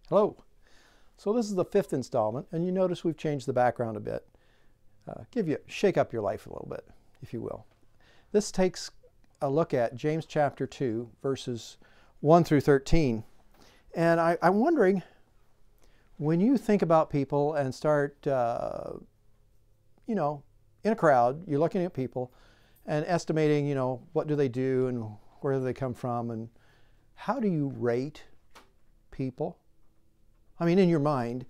Hello. So this is the fifth installment, and you notice we've changed the background a bit. Shake up your life a little bit, if you will. This takes a look at James chapter 2, verses 1 through 13. And I'm wondering, when you think about people and start, in a crowd, you're looking at people and estimating, what do they do and where do they come from, and how do you rate people? I mean, in your mind,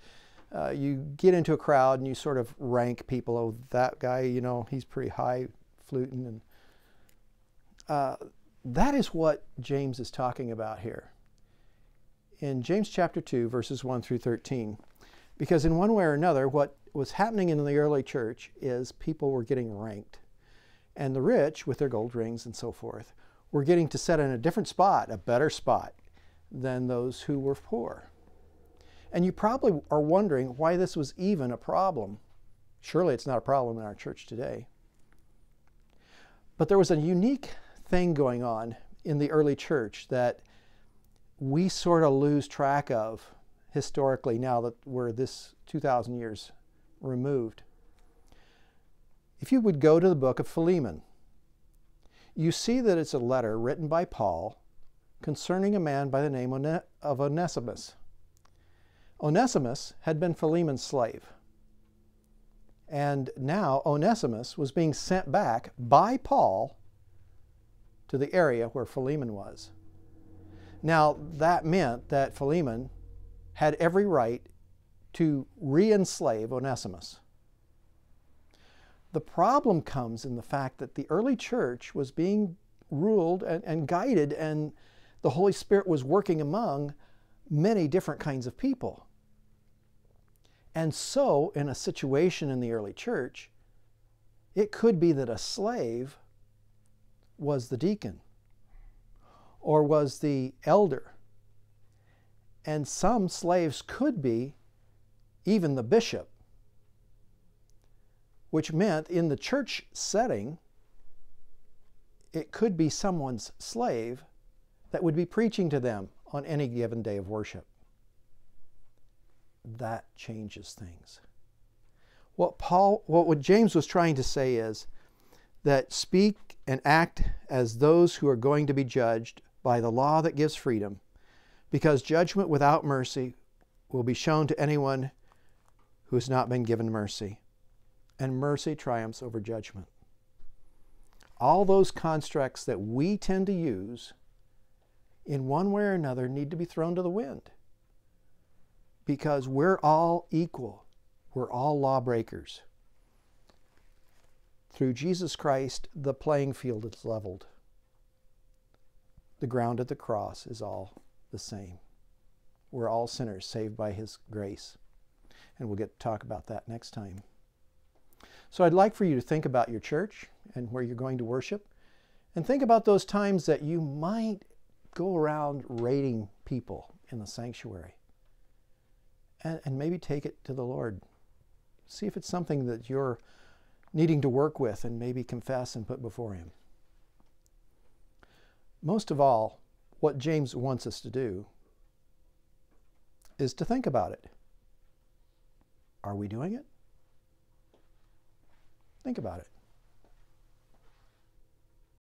you get into a crowd and you sort of rank people. Oh, that guy, he's pretty highfalutin. And that is what James is talking about here. In James chapter 2, verses 1 through 13. Because in one way or another, what was happening in the early church is people were getting ranked. And the rich, with their gold rings and so forth, were getting to set in a different spot, a better spot, than those who were poor. And you probably are wondering why this was even a problem. Surely it's not a problem in our church today. But there was a unique thing going on in the early church that we sort of lose track of historically now that we're this 2,000 years removed. If you would go to the book of Philemon, you see that it's a letter written by Paul concerning a man by the name of Onesimus. Onesimus had been Philemon's slave. And now Onesimus was being sent back by Paul to the area where Philemon was. Now, that meant that Philemon had every right to re-enslave Onesimus. The problem comes in the fact that the early church was being ruled and guided, and the Holy Spirit was working among many different kinds of people. And so, in a situation in the early church, it could be that a slave was the deacon or was the elder. And some slaves could be even the bishop, which meant in the church setting, it could be someone's slave that would be preaching to them on any given day of worship. That changes things. What James was trying to say is that speak and act as those who are going to be judged by the law that gives freedom, because judgment without mercy will be shown to anyone who has not been given mercy, and mercy triumphs over judgment. All those constructs that we tend to use in one way or another need to be thrown to the wind. Because we're all equal. We're all lawbreakers. Through Jesus Christ, the playing field is leveled. The ground at the cross is all the same. We're all sinners saved by His grace. And we'll get to talk about that next time. So I'd like for you to think about your church and where you're going to worship. And think about those times that you might go around rating people in the sanctuary. And maybe take it to the Lord. See if it's something that you're needing to work with and maybe confess and put before Him. Most of all, what James wants us to do is to think about it. Are we doing it? Think about it.